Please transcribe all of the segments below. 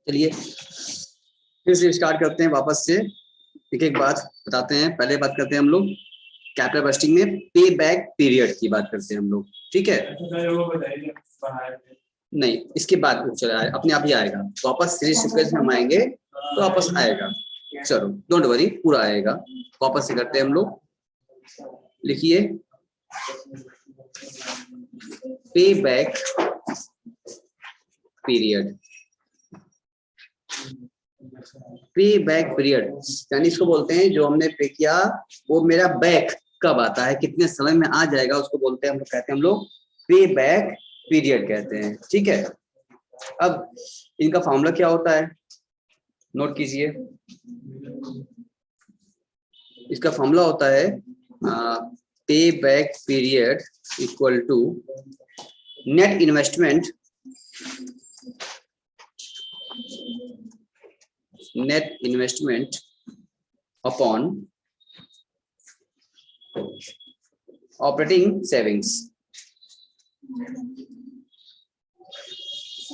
चलिए फिर से स्टार्ट करते हैं वापस से। एक एक बात बताते हैं। पहले बात करते हैं हम लोग कैपिटल बस्टिंग में पे बैक पीरियड की बात करते हैं हम लोग, ठीक है? नहीं, इसके बाद चला अपने आप ही आएगा वापस। सीरीज सीक्वेंस में हम आएंगे तो वापस आएगा। चलो डोंट वरी, पूरा आएगा। वापस से करते हैं हम लोग। लिखिए पे बैक पीरियड। पे बैक पीरियड यानी इसको बोलते हैं जो हमने पे किया वो मेरा बैक कब आता है, कितने समय में आ जाएगा, उसको बोलते हैं हम लोग, कहते हैं हम लोग पे बैक पीरियड कहते हैं, ठीक है? अब इनका फॉर्मूला क्या होता है, नोट कीजिए। इसका फॉर्मूला होता है pay back period equal to net investment upon operating savings.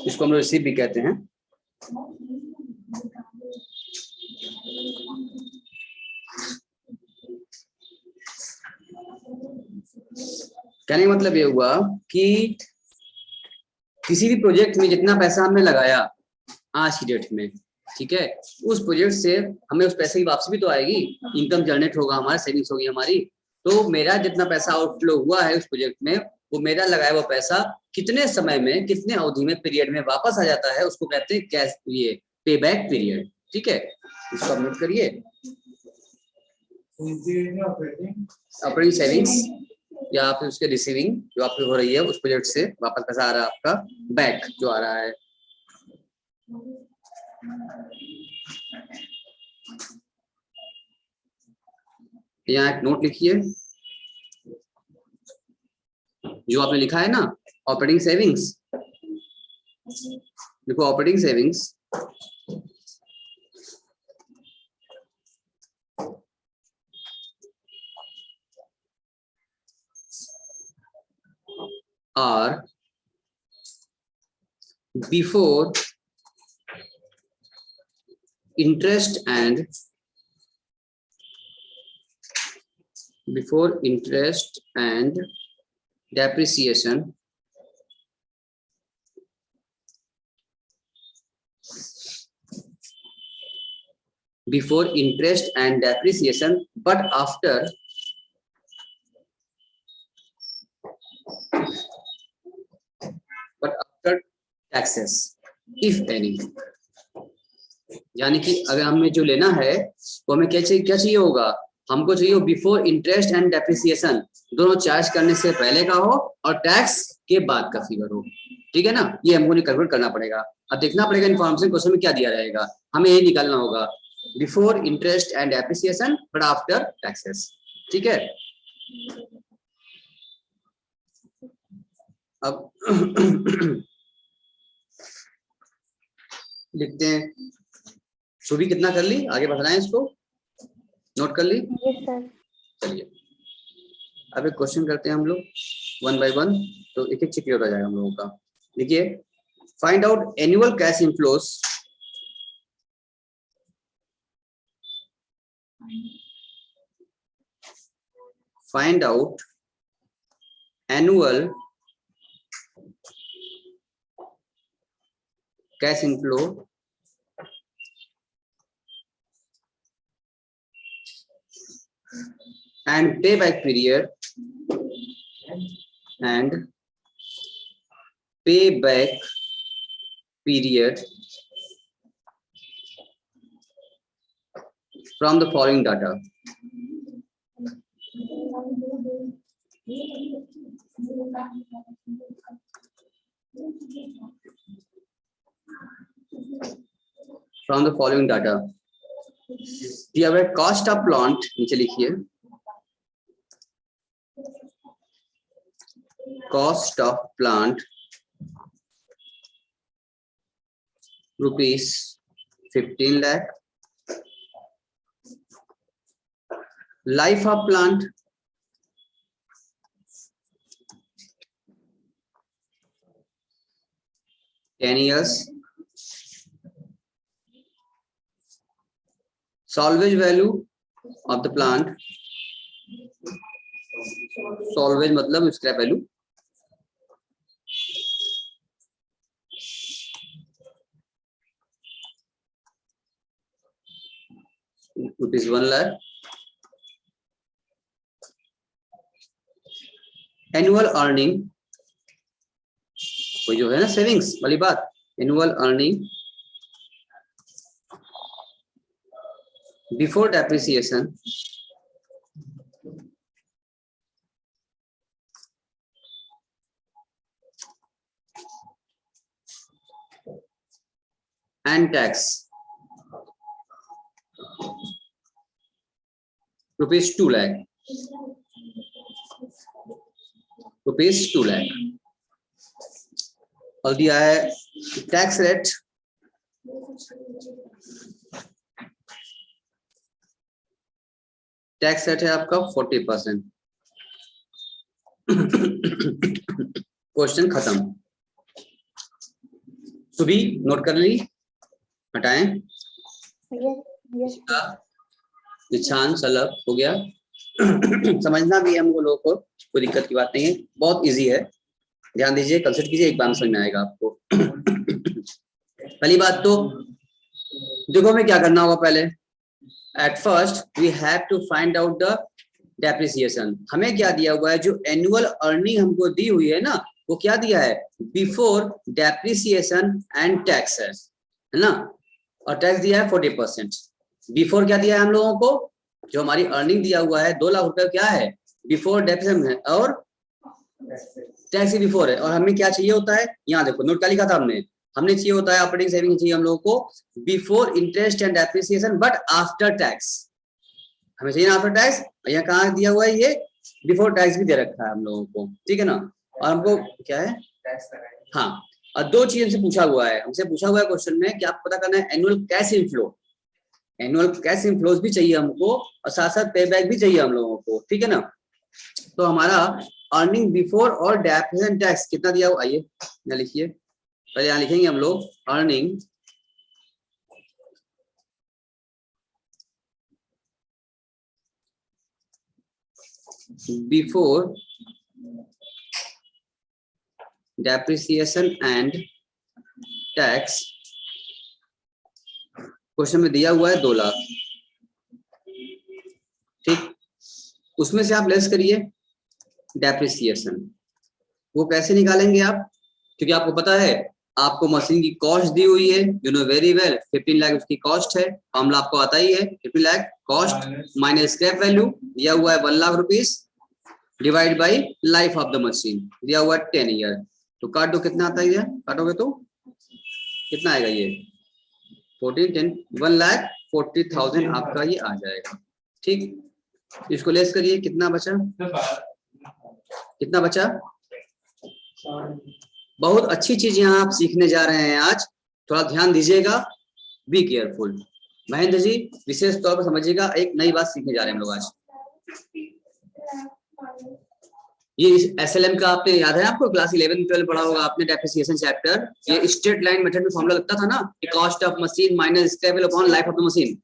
इसको हम लोग रिसीव भी कहते हैं। कहने का मतलब ये हुआ कि किसी भी प्रोजेक्ट में जितना पैसा हमने लगाया आज की डेट में, ठीक है, उस प्रोजेक्ट से हमें उस पैसे की वापसी भी तो आएगी, इनकम जनरेट होगा हमारा, सेविंग्स होगी हमारी। तो मेरा जितना पैसा आउटफ्लो हुआ है उस प्रोजेक्ट में, वो मेरा लगाया हुआ पैसा कितने समय में, कितने अवधि में, पीरियड में वापस आ जाता है, उसको कहते हैं कैश, ये पे बैक पीरियड, ठीक है? इसको नोट करिए। ऑपरेटिंग सेविंग्स या फिर उसके रिसीविंग जो आपकी हो रही है उस प्रोजेक्ट से वापस पैसा आ रहा है आपका, बैक जो आ रहा है। यहाँ एक नोट लिखिए जो आपने लिखा है ना, ऑपरेटिंग सेविंग्स। देखो operating savings are before interest and depreciation but after taxes if any। यानी कि अगर हमें जो लेना है तो हमें क्या चाहिए होगा, हमको चाहिए बिफोर इंटरेस्ट एंड डेप्रिसिएशन, दोनों चार्ज करने से पहले का हो और टैक्स के बाद का फिगर हो, ठीक है ना? ये हमको कैलकुलेट करना पड़ेगा। अब देखना पड़ेगा इन्फॉर्मेशन क्वेश्चन में क्या दिया रहेगा, हमें ये निकालना होगा before interest and depreciation but after taxes, ठीक है? अब लिखते हैं। सुबह कितना कर ली, आगे बढ़ रहे हैं, इसको नोट कर ली? चलिए अब एक क्वेश्चन करते हैं हम लोग वन बाय वन, तो एक एक चेक होता जाएगा हम लोगों का। देखिए, find out annual cash inflows cash inflow and payback period from the following data। From the following data दिया हुआ कॉस्ट ऑफ प्लांट, नीचे लिखिए cost of plant rupees 15 lakh, life of plant 10 years. Salvage value of the plant, salvage मतलब scrap value, rupees 1 lakh. Annual earning, कोई जो है ना savings वाली बात, annual earning before depreciation and tax, rupees 2 lakh. Rupees 2 lakh. और दिया है टैक्स रेट, टैक्स रेट है आपका 40%. क्वेश्चन खत्म. सुबह नोट कर ली, हटाएं. निशान सलब हो गया. समझना भी हम लोगों को, कोई दिक्कत की बात नहीं है, बहुत इजी है. ध्यान दीजिए, कंसल्ट कीजिए, एक बार में समझ में आएगा आपको. पहली बात तो देखो हमें क्या करना होगा. पहले at first we have to find out the depreciation. हमें क्या दिया हुआ है, जो एनुअल अर्निंग हमको दी हुई है ना, वो क्या दिया है, बिफोर डेप्रिसिएशन एंड टैक्स है ना. और टैक्स दिया है 40%. बिफोर क्या दिया है हम लोगों को, जो हमारी अर्निंग दिया हुआ है 2 लाख रुपए, क्या है बिफोर डेप्रिसिएशन है और टैक्स ही बिफोर है. और हमें क्या चाहिए होता है, यहाँ देखो नोट क्या लिखा था हमने चाहिए होता है ऑपरेटिंग सेविंग चाहिए हम लोगों को before interest and depreciation but after tax. हमें चाहिए ना आफ्टर टैक्स. यहाँ कहाँ दिया हुआ है, ये बिफोर टैक्स भी दे रखा है हम लोगों को, ठीक है ना. और हमको क्या है, हाँ, और 2 चीज हमसे पूछा हुआ है. हमसे पूछा हुआ है क्वेश्चन में कि आप पता करना है annual cash inflow. Annual cash inflows भी चाहिए हमको और साथ साथ पे बैक भी चाहिए हम लोगों को, ठीक है ना. तो हमारा अर्निंग बिफोर और डेप्रिसिएशन टैक्स कितना दिया हुआ, आइए यहाँ लिखिए. पहले यहाँ लिखेंगे हम लोग earning before depreciation and tax. Question में दिया हुआ है 2 लाख, ठीक. उसमें से आप लेस करिए डेप्रिसिएशन. वो कैसे निकालेंगे आप, क्योंकि आपको पता है आपको मशीन की कॉस्ट दी हुई है, you know very well. 15 lakh उसकी कॉस्ट है, मामला आपको आता ही है. 15 lakh cost minus scrap value दिया हुआ है 1 lakh rupees, divide by life of the machine दिया हुआ है 10 ईयर. तो काट दो, कितना आता है, काटोगे तो कितना आएगा, ये 1,40,000 आपका ये आ जाएगा, ठीक. इसको लेस करिए, कितना बचा, कितना बचा. बहुत अच्छी चीज यहाँ आप सीखने जा रहे हैं आज, थोड़ा ध्यान दीजिएगा, बी केयरफुल. महेंद्र जी विशेष तौर पर समझिएगा, एक नई बात सीखने जा रहे हैं हम लोग आज. ये एसएलएम का आपने याद है, आपको क्लास 11-12 पढ़ा होगा आपने डेप्रिसिएशन चैप्टर. ये स्ट्रेट लाइन मेथड में फॉर्मूला लगता था ना, कि cost of machine minus scrap value upon life of the machine.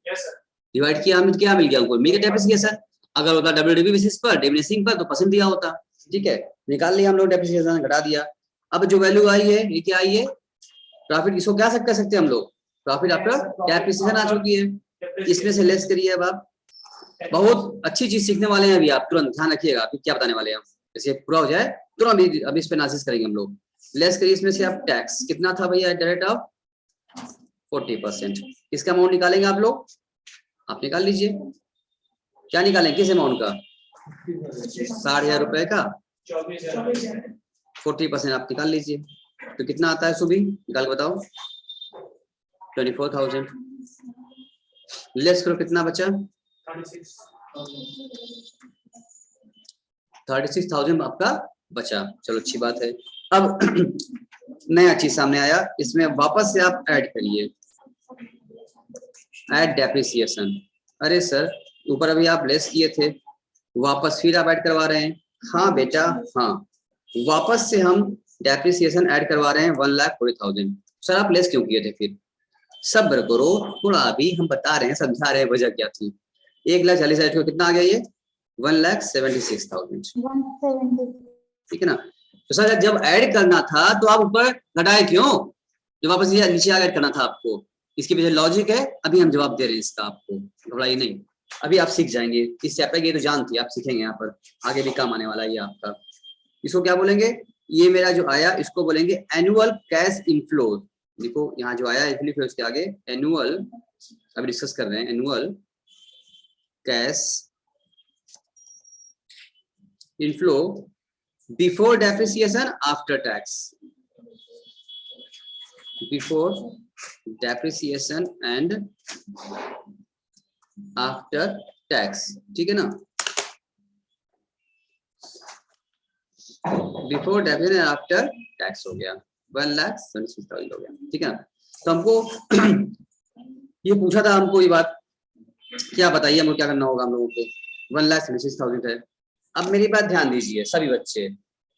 Divide किया, हमें क्या मिल गया, हमको मिल गया डेप्रिसिएशन. अगर होता डब्ल्यूडीवी बेसिस पर, डिमिनिशिंग पर, तो परसेंट दिया होता, ठीक है. निकाल लिया हम लोग, डेप्रिसिएशन घटा दिया. अब जो वैल्यू आई है, ये क्या आई है, प्रॉफिट. इसको क्या कर सकते हैं हम लोग, प्रॉफिट आफ्टर डेप्रिसिएशन आ चुकी है. इसमें से लेस करिए. अब आप बहुत अच्छी चीज सीखने वाले हैं अभी, आप तुरंत ध्यान रखिएगा अभी क्या बताने वाले हैं. जैसे पूरा हो जाए तुरंत अभी इस पे एनालिसिस करेंगे हम लोग. लेस करिए इसमें से आप टैक्स, कितना था भैया, एट द रेट ऑफ 40%. इसका अमाउंट निकालेंगे आप लोग, आप निकाल लीजिए. क्या निकालें, किस अमाउंट का, 60,000 रुपए का 40% आप निकाल लीजिए. तो कितना आता है सुबह, निकाल बताओ. 24,000. लेस करो, कितना बचा, 36,000 आपका बचा. चलो अच्छी बात है. अब नया चीज सामने आया, इसमें वापस से आप ऐड करिए, ऐड डेप्रिसिएशन. अरे सर ऊपर अभी आप लेस किए थे, वापस फिर आप ऐड करवा रहे हैं. हाँ बेटा हाँ, वापस से हम डेप्रिसिएशन ऐड करवा रहे हैं 1,40,000. सर आप लेस क्यों किए थे? फिर सब्र करो थोड़ा, अभी हम बता रहे हैं, समझा रहे हैं वजह क्या थी। 1,40,000 को कितना आ गया ये? 1,76,000, ठीक है ना। तो सर जब ऐड करना था तो आप ऊपर घटाए क्यों? जो वापस ये नीचे ऐड करना था आपको, इसके पीछे लॉजिक है, अभी हम जवाब दे रहे हैं इसका, आपको घबराइए नहीं, अभी आप सीख जाएंगे। इस चैप्टर की तो जानती आप सीखेंगे, यहाँ पर आगे भी काम आने वाला है ये आपका। इसको क्या बोलेंगे? ये मेरा जो आया इसको बोलेंगे एनुअल कैश इनफ्लो। देखो यहाँ जो आया फिर उसके आगे एनुअल, अभी डिस्कस कर रहे हैं, annual cash inflow before depreciation after tax, before depreciation and after tax, ठीक है ना। बिफोर डेप्रिसिएशन आफ्टर टैक्स हो गया 1,76,000 हो गया, ठीक है। तो हमको ये पूछा था हमको ये बात, क्या बताइए हमको क्या करना होगा हम लोगों को? 1,76,000 है। अब मेरी बात ध्यान दीजिए सभी बच्चे,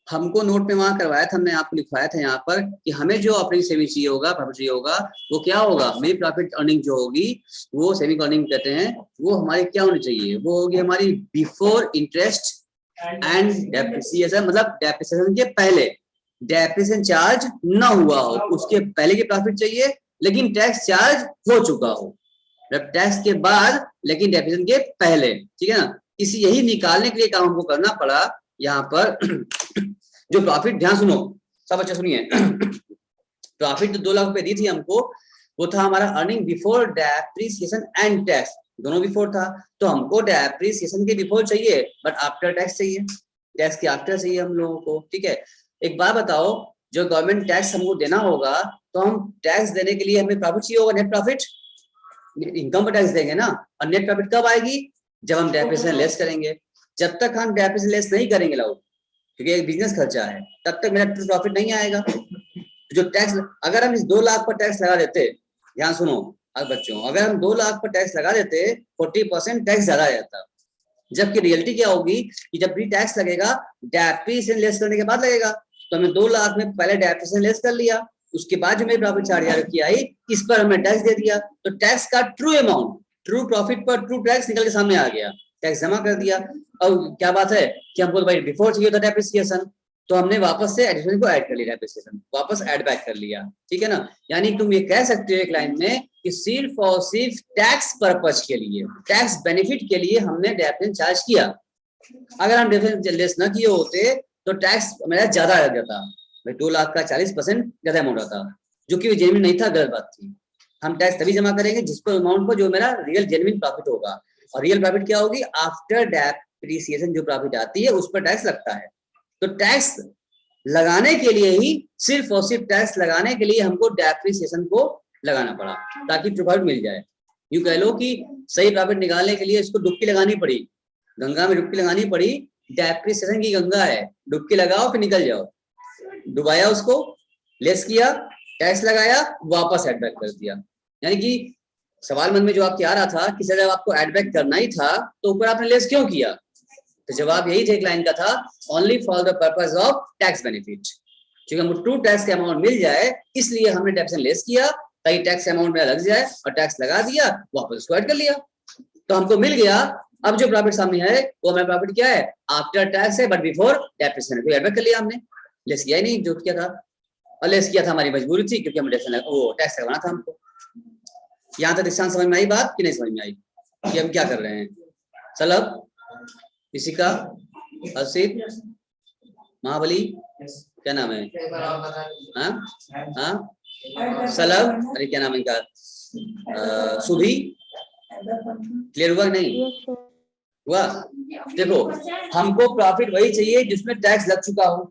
हमको नोट में वहां करवाया था, हमने आपको लिखवाया था यहाँ पर कि हमें जो ऑपरेटिंग सेविंग चाहिए होगा, प्रॉफिट चाहिए होगा, वो क्या होगा? मेरी प्रॉफिट अर्निंग जो होगी वो सेविंग अर्निंग कहते हैं, वो हमारी क्या होनी चाहिए? वो होगी हमारी बिफोर इंटरेस्ट एंड डेप्रिसिएशन, मतलब डेप्रिसिएशन के पहले, डेप्रिसिएशन चार्ज ना हुआ हो उसके पहले की प्रॉफिट चाहिए, लेकिन टैक्स चार्ज हो चुका हो, टैक्स के बाद लेकिन डेप्रिसिएशन के पहले, ठीक है ना। इसी यही निकालने के लिए काम हमको करना पड़ा यहाँ पर। जो प्रॉफिट, ध्यान सुनो सब बच्चे सुनिए, प्रॉफिट जो 2 लाख रुपए दी थी हमको, वो था हमारा earning before depreciation and tax, दोनों बिफोर था। तो हमको डेप्रिसिएशन के बिफोर चाहिए बट आफ्टर टैक्स चाहिए, टैक्स के आफ्टर चाहिए हम लोगों को, ठीक है। एक बात बताओ, जो गवर्नमेंट टैक्स हमको देना होगा तो हम टैक्स देने के लिए हमें प्रॉफिट चाहिए होगा, नेट प्रॉफिट, इनकम पर टैक्स देंगे ना। और नेट प्रॉफिट कब आएगी? जब हम डेप्रिसिएशन लेस करेंगे। जब तक हम डेप्रिसिएशन लेस नहीं करेंगे लोग, क्योंकि एक बिजनेस खर्चा है, तब तक मेरा प्रॉफिट नहीं आएगा। जो टैक्स, अगर हम इस 2 लाख पर टैक्स लगा देते, ध्यान सुनो अब बच्चों, अगर हम 2 लाख पर टैक्स लगा देते 40% टैक्स ज्यादा आ जाता। जबकि रियलिटी क्या होगी कि जब भी टैक्स लगेगा डेप्रिसिएशन लेस करने के बाद लगेगा। तो हमने 2 लाख में पहले डेप्रिसिएशन लेस कर लिया, उसके बाद जो मेरी प्रॉफिट 4,000 की आई, इस पर हमने टैक्स दे दिया। तो टैक्स का ट्रू अमाउंट, ट्रू प्रॉफिट पर ट्रू टैक्स निकल के सामने आ गया, टैक्स जमा कर दिया। और क्या बात है कि हमको भाई बिफोर चाहिए था डेप्रिसिएशन, तो हमने वापस से एडिशन को ऐड कर लिया, डेप्रिसिएशन वापस ऐड बैक कर लिया, ठीक है ना। यानी तुम ये कह सकते हो एक लाइन में कि सिर्फ और सिर्फ टैक्स पर्पज के लिए, टैक्स बेनिफिट के लिए हमने डेप्रिसिएशन चार्ज किया। अगर हम डेप्रिसिएशन लेस ना किए होते तो टैक्स मेरा ज्यादा लग जाता, भाई 2 लाख का 40% ज्यादा अमाउंट आता, जो कि जेन्युइन नहीं था, गलत बात थी। हम टैक्स तभी जमा करेंगे जिस पर अमाउंट पर जो मेरा रियल जेन्युइन प्रॉफिट होगा। और रियल प्रॉफिट क्या होगी? आफ्टर डेप्रिसिएशन जो प्रॉफिट आती है उस पर टैक्स लगता है। तो टैक्स लगाने के लिए ही, सिर्फ और सिर्फ टैक्स लगाने के लिए हमको डेप्रिसिएशन को लगाना पड़ा, ताकि प्रॉफिट मिल जाए। यूं कह लो कि सही प्रॉफिट निकालने के लिए इसको डुबकी लगानी पड़ी, गंगा में डुबकी लगानी पड़ी, डेप्रिसिएशन की गंगा है, डुबकी लगाओ फिर निकल जाओ। डुबाया उसको, लेस किया, टैक्स लगाया, वापस एड बैक कर दिया। यानी कि सवाल मन में जो आपके आ रहा था कि जब आपको एड बैक करना ही था तो ऊपर आपने लेस क्यों किया, तो जवाब यही थे, एक लाइन का था, only for the purpose of tax benefit. क्योंकि हमको ट्रू टैक्स का अमाउंट मिल जाए इसलिए हमने डेप्रिसिएशन लेस किया, ताकि टैक्स अमाउंट में लग जाए, और टैक्स लगा दिया, वापस उसको ऐड कर लिया, तो हमको मिल गया। अब जो प्रॉफिट सामने है वो हमारा प्रॉफिट क्या है? आफ्टर टैक्स है, but before depreciation, add back कर लिया हमने, लेस किया ही नहीं जो किया था। और लेस किया था हमारी मजबूरी थी, क्योंकि हमें वो टैक्स लगवाना था हमको। यहाँ तक दृष्टांत समझ में आई बात कि नहीं समझ में आई कि हम क्या कर रहे हैं? सलभ, किसी का, हर्षित, महाबली, क्या नाम है? हाँ सलभ, अरे क्या नाम है इनका, सुभी, क्लियर हुआ नहीं हुआ? देखो हमको प्रॉफिट वही चाहिए जिसमें टैक्स लग चुका हो,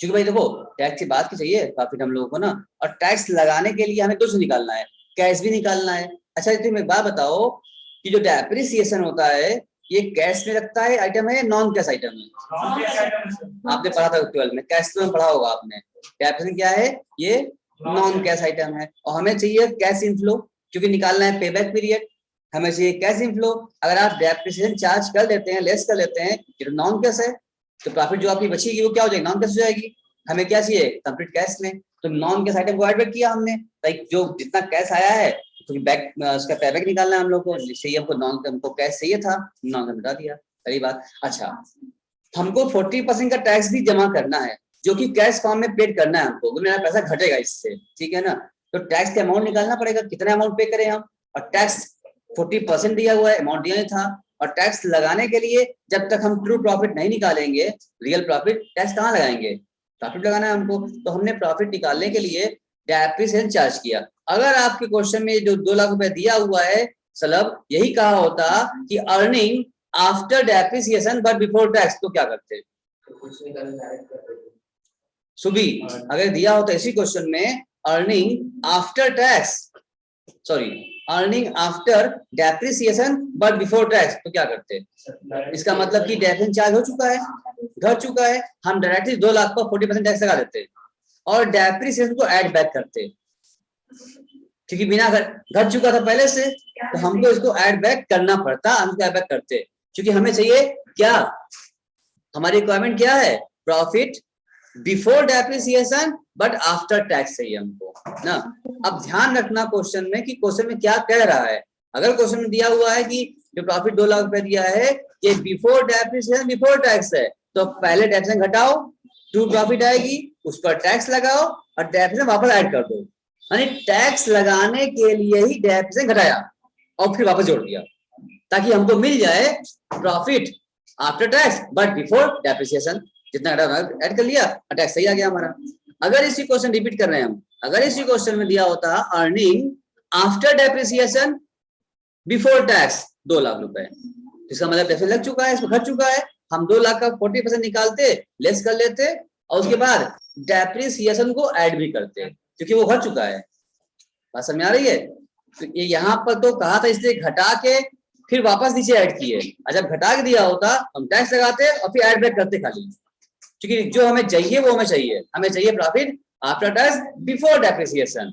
क्योंकि भाई देखो टैक्स की बात की चाहिए प्रॉफिट हम लोगों को ना, और टैक्स लगाने के लिए हमें कुछ निकालना है, कैश भी निकालना है। अच्छा तुम एक बात बताओ कि जो डेप्रिसिएशन होता है ये कैश में लगता है आइटम है या नॉन कैश आइटम है? आपने पढ़ा था 12 में, कैश में पढ़ा होगा आपने। डेप्रिसिएशन क्या है? ये नॉन कैश आइटम है, और हमें चाहिए कैश इनफ्लो, क्योंकि निकालना है पेबैक पीरियड, हमें चाहिए कैश इनफ्लो। अगर आप डेप्रिसिएशन चार्ज कर देते हैं, लेस कर लेते हैं, ये तो नॉन कैश है, तो प्रॉफिट जो आपकी बचेगी वो क्या हो जाएगी? नॉन कैश हो जाएगी। हमें क्या चाहिए? कंप्लीट कैश में। तो नॉन कैश आइटम को ऐड बैक किया हमने, लाइक जो जितना कैश आया है तो बैक उसका पे बैक निकालना है हम लोग को, जिससे हमको नॉन हमको कैश चाहिए था, नॉन का मिटा दिया, सही बात। अच्छा, हमको 40% का टैक्स भी जमा करना है जो कि कैश फॉर्म में पेड करना है हमको, तो मेरा पैसा घटेगा इससे, ठीक है ना। तो टैक्स का अमाउंट निकालना पड़ेगा, कितना अमाउंट पे करें हम, और टैक्स 40% दिया हुआ है, अमाउंट दिया था, और टैक्स लगाने के लिए जब तक हम ट्रू प्रॉफिट नहीं निकालेंगे, रियल प्रॉफिट, टैक्स कहाँ लगाएंगे, प्रॉफिट लगाना है हमको। तो हमने प्रॉफिट निकालने के लिए डेप्रिसिएशन चार्ज किया। अगर आपके क्वेश्चन में जो 2 लाख रुपए दिया हुआ है सलब यही कहा होता कि earning after depreciation but before tax, तो क्या करते सुबी, अगर दिया होता इसी क्वेश्चन में earning after tax, sorry earning after depreciation but before tax, तो क्या करते, इसका मतलब कि डेप्रिसिएशन चार्ज हो चुका है, घट चुका है, हम डायरेक्टली 2 लाख पर 40% टैक्स लगा देते और डेप्रिसिएशन को ऐड बैक करते, क्योंकि बिना घट चुका था पहले से, तो हमको इसको ऐड बैक करना पड़ता, हम ऐड बैक करते, क्योंकि हमें चाहिए क्या, हमारी रिक्वायरमेंट क्या है, profit before depreciation but after tax चाहिए हमको ना। अब ध्यान रखना क्वेश्चन में कि क्वेश्चन में क्या कह रहा है। अगर क्वेश्चन में दिया हुआ है कि जो प्रॉफिट 2 लाख रुपए दिया है ये बिफोर डेप्रिसिएशन बिफोर टैक्स है, तो पहले डेप्रिसिएशन घटाओ, ट्रू प्रॉफिट आएगी, उस पर टैक्स लगाओ और डेप्रिसिएशन वापस ऐड कर दो, यानी टैक्स लगाने के लिए ही डेप्रिसिएशन घटाया और फिर वापस जोड़ दिया, ताकि हमको मिल जाए profit after tax but before depreciation, जितना ऐड कर लिया और टैक्स सही आ गया हमारा। अगर इसी क्वेश्चन रिपीट कर रहे हैं हम, अगर इसी क्वेश्चन में दिया होता earning after depreciation before tax 2 lakh रुपए, इसका मतलब डेप्रिसिएशन लग चुका है, इसमें घट चुका है, हम 2 लाख का 40% निकालते, लेस कर लेते और उसके बाद डेप्रिसिएशन को ऐड भी करते, क्योंकि वो घट चुका है। बात समझ आ रही है। तो ये यहाँ पर तो कहा था इसलिए घटा के फिर वापस नीचे ऐड किए, और जब घटा के दिया होता हम टैक्स लगाते और फिर ऐड बैक करते खाली, क्योंकि जो हमें चाहिए वो हमें चाहिए profit after tax before depreciation,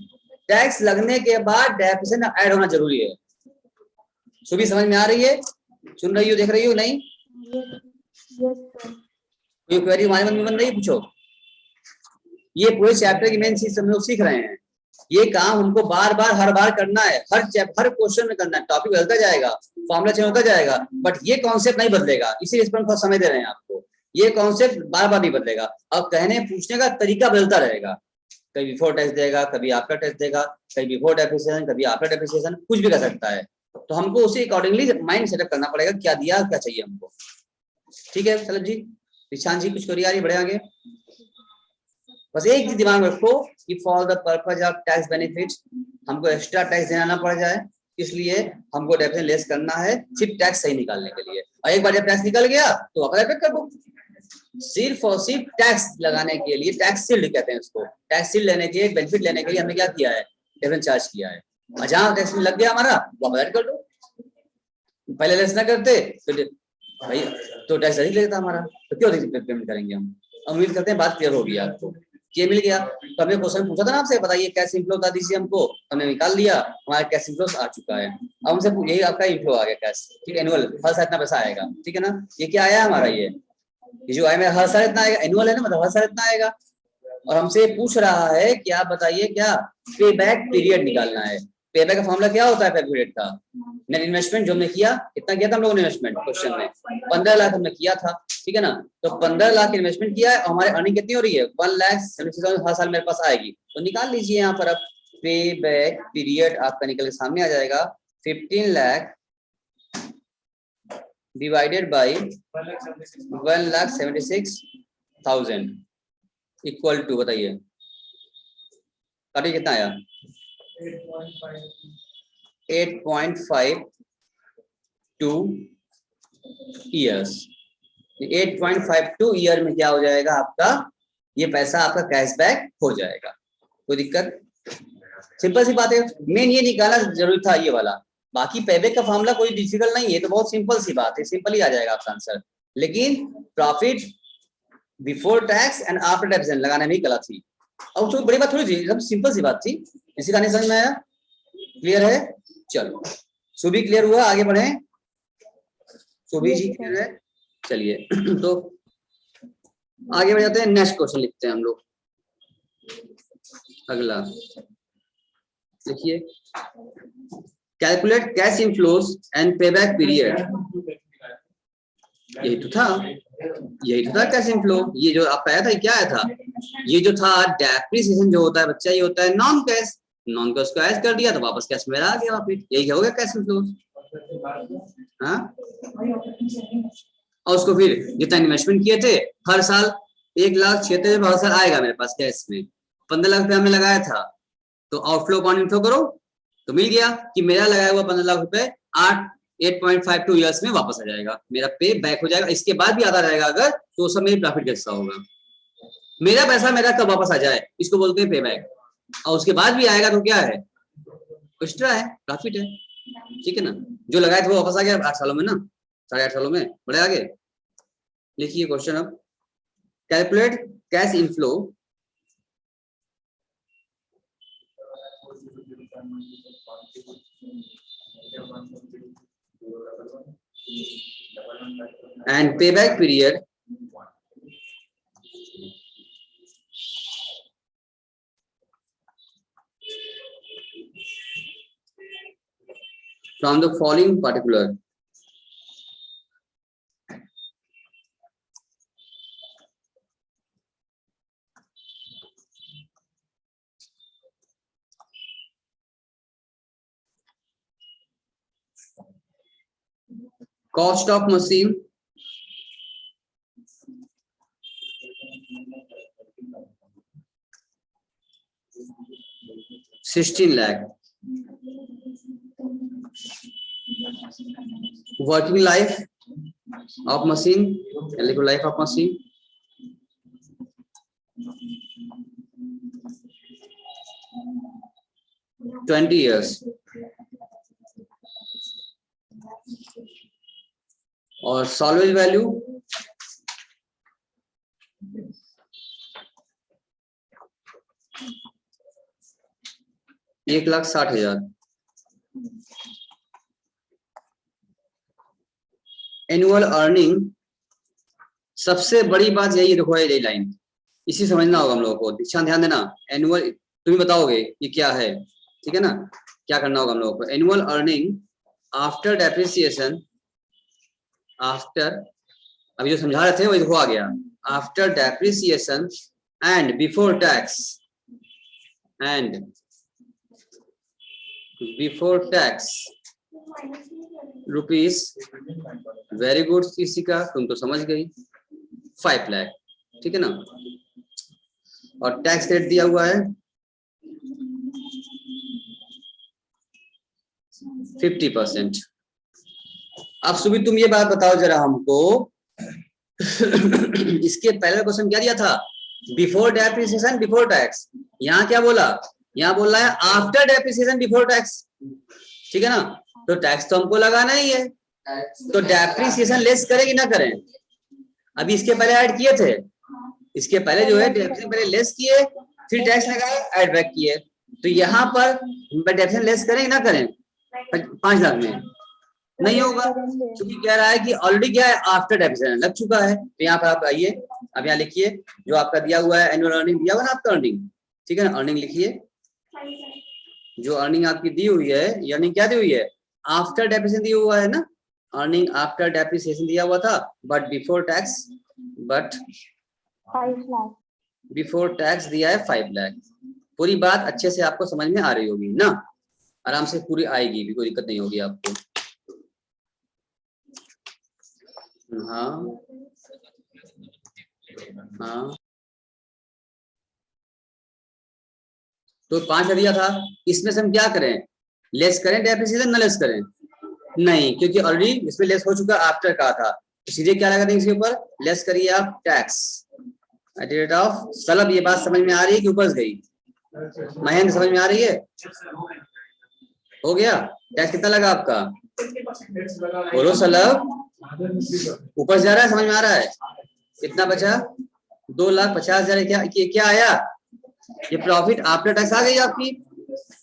tax लगने के बाद डेप्रिसिएशन ऐड होना जरूरी है। सुबह समझ में आ रही है, सुन रही हो, देख रही हो, नहीं कोई क्वेरी हमारे मन में बन रही है, पूछो। ये पूरे चैप्टर की मेन चीज हम लोग सीख रहे हैं, ये काम हमको बार बार हर बार करना है, हर क्वेश्चन में करना है, टॉपिक बदलता जाएगा, फॉर्मूला चेंज होता जाएगा, बट ये कॉन्सेप्ट नहीं बदलेगा, इसीलिए इस पर समय दे रहे हैं आपको, ये कॉन्सेप्ट बार बार नहीं बदलेगा, और कहने पूछने का तरीका बदलता रहेगा, कभी बिफोर टैक्स देगा, कभी आफ्टर टैक्स देगा, कभी बिफोर डेप्रिसिएशन, कभी आफ्टर डेप्रिसिएशन, कुछ भी कर सकता है, तो हमको उसी अकॉर्डिंगली माइंड सेटअप करना पड़ेगा, क्या दिया क्या चाहिए हमको। ठीक है सलभ जी, निशांत जी कुछ करिए, आ रही बढ़े आगे। बस एक चीज दिमाग में रखो कि for the purpose of tax benefit हमको एक्स्ट्रा टैक्स देना ना पड़ जाए, इसलिए हमको डेफिनेटली लेस करना है सिर्फ टैक्स सही निकालने के लिए, और एक बार जब टैक्स निकल गया तो वापस ऐड कर दो, सिर्फ और सिर्फ टैक्स लगाने के लिए, टैक्स शील्ड कहते हैं उसको, टैक्स शील्ड लेने के बेनिफिट लेने के लिए हमने क्या किया है, डेफिनेट चार्ज किया है, और जहां टैक्स लग गया हमारा वापस ऐड कर दो, पहले लेस ना करते तो भाई तो टैक्स अधिक लगता हमारा, तो क्यों पेमेंट करेंगे हम। उम्मीद करते हैं बात क्लियर होगी आपको, ये मिल गया। तो हमने क्वेश्चन पूछा था ना आपसे, बताइए कैश इनफ्लो बता दीजिए हमको, हमने निकाल लिया, हमारा कैश इनफ्लो आ चुका है, अब हमसे यही आपका इनफ्लो आ गया कैश, ठीक है, एनुअल हर साल इतना पैसा आएगा, ठीक है ना, ये क्या आया हमारा, ये जो आया मेरा हर साल इतना आएगा, एनुअल है ना, मतलब हर साल इतना आएगा, और हमसे पूछ रहा है कि आप बताइए क्या पे बैक पीरियड निकालना है, पे बैक का फॉर्मूला क्या होता है पे पीरियड का, नेट इन्वेस्टमेंट जो हमने किया, कितना किया था हम लोगों ने इन्वेस्टमेंट, क्वेश्चन में 15 लाख हमने किया था, ठीक है ना, तो 15 लाख इन्वेस्टमेंट किया है और हमारी अर्निंग कितनी हो रही है, 1,76,000 हर साल मेरे पास आएगी, तो निकाल लीजिए यहाँ पर अब पे बैक पीरियड आपका निकल के सामने आ जाएगा, 15 lakh divided by 1,76,000 equal to, बताइए काटिए कितना आया, 8.52 ईयर्स, 8.52 ईयर में क्या हो जाएगा आपका, ये पैसा आपका कैशबैक हो जाएगा, कोई दिक्कत, सिंपल सी बात है, मेन ये निकालना जरूरी था ये वाला, बाकी पेबैक का फॉर्मूला कोई डिफिकल्ट नहीं है, तो बहुत सिंपल सी बात है, सिंपल ही आ जाएगा आपका आंसर, लेकिन profit before tax and after tax लगाने में कला थी, और तो बड़ी बात थोड़ी थी, एकदम सिंपल सी बात थी, इसी का नहीं समझ में आया, क्लियर है, चलो सुबह क्लियर हुआ, आगे बढ़े, सुबह जी क्लियर है, चलिए तो आगे बढ़ जाते हैं, नेक्स्ट क्वेश्चन लिखते हैं हम लोग, अगला देखिए, calculate cash inflows and payback period. यही तो था कैश इनफ्लो। ये जो आप आया था, ये क्या आया था? ये जो था डेप्रिसिएशन जो होता है बच्चा, ये होता है नॉन कैश। नॉन कैश को ऐड कर दिया तो वापस कैश में आ गया वापस, यही हो गया कैश इनफ्लो। हाँ, और उसको फिर जितना इन्वेस्टमेंट किए थे हर साल 1,76,000 आएगा मेरे पास कैश में। 15 लाख रुपए हमने लगाया था, तो आउटफ्लो अपॉन इनफ्लो करो तो मिल गया कि मेरा लगाया हुआ 15 लाख रुपए 8.52 ईयर्स में वापस आ जाएगा, मेरा पे बैक हो जाएगा। इसके बाद भी आता रहेगा अगर, तो सब मेरी प्रॉफिट का हिस्सा होगा। मेरा पैसा मेरा कब वापस आ जाए, इसको बोलते हैं पे बैक। और उसके बाद भी आएगा तो क्या है? एक्स्ट्रा है, प्रॉफिट है। ठीक है ना? जो लगाया था वो वापस आ गया 8 सालों में ना, 8.5 सालों में। बढ़े आगे, लिखिए क्वेश्चन अब। Calculate cash inflow and payback period from the following particular. Cost of machine, $16 lakh. Working life of machine, life of machine, 20 years. और salvage value $1,60,000. एनुअल अर्निंग, सबसे बड़ी बात यही देखो, ये लाइन इसी समझना होगा हम लोगों को, ध्यान देना। एनुअल तुम्हें बताओगे ये क्या है, ठीक है ना? क्या करना होगा हम लोगों को? Annual earning after depreciation, after, अभी जो समझा रहे थे वही देखो आ गया, after depreciation and before tax, and before tax rupees, very good, इसी का तुम तो समझ गई, 5 लाख। ठीक है ना? और टैक्स रेट दिया हुआ है 50%। अब सुबह तुम ये बात बताओ जरा हमको, इसके पहले क्वेश्चन क्या दिया था? Before depreciation before tax. यहाँ क्या बोला? यहाँ बोल रहा है आफ्टर डेप्रिसिएशन बिफोर टैक्स। ठीक है ना? तो टैक्स तो हमको लगाना ही है, तो डेप्रिसिएशन लेस करें कि ना करें? अभी इसके पहले ऐड किए थे, इसके पहले जो है डेप्रिसिएशन पहले लेस किए, फिर टैक्स लगाए, ऐड बैक किए। तो यहाँ पर डेप्रिसिएशन लेस करें कि ना करें? 5 लाख में नहीं होगा, क्योंकि कह रहा है कि ऑलरेडी क्या है, आफ्टर डेप्रिसिएशन लग चुका है। तो यहाँ पर आप आइए, अब यहाँ लिखिए जो आपका दिया हुआ है, एनुअल अर्निंग दिया हुआ है ना आपका अर्निंग, ठीक है ना? अर्निंग लिखिए, जो अर्निंग आपकी दी हुई है, अर्निंग क्या दी हुई है? आफ्टर डेप्रिसिएशन दिया हुआ है ना, अर्निंग आफ्टर डेप्रिसिएशन दिया हुआ था, but before tax, but 5 lakh before tax दिया है 5 लाख। पूरी बात अच्छे से आपको समझ में आ रही होगी ना? आराम से पूरी आएगी भी, कोई दिक्कत नहीं होगी आपको। हाँ हाँ, तो 5 दिया था, इसमें से हम क्या करें? लेस करें डेप्रिसिएशन, ना लेस करें? नहीं, क्योंकि ऑलरेडी इसमें लेस हो चुका, आफ्टर का था, तो सीधे क्या लगा देंगे इसके ऊपर? लेस करिए आप tax at rate of. Slub, ये बात समझ में आ रही है कि उपज गई? महेंद्र समझ में आ रही है? हो गया? टैक्स कितना लगा आपका? बोलो सलब, ऊपर जा रहा है, समझ में आ रहा है? कितना बचा? 2,50,000। क्या आया? ये प्रॉफिट आफ्टर टैक्स आ गई आपकी।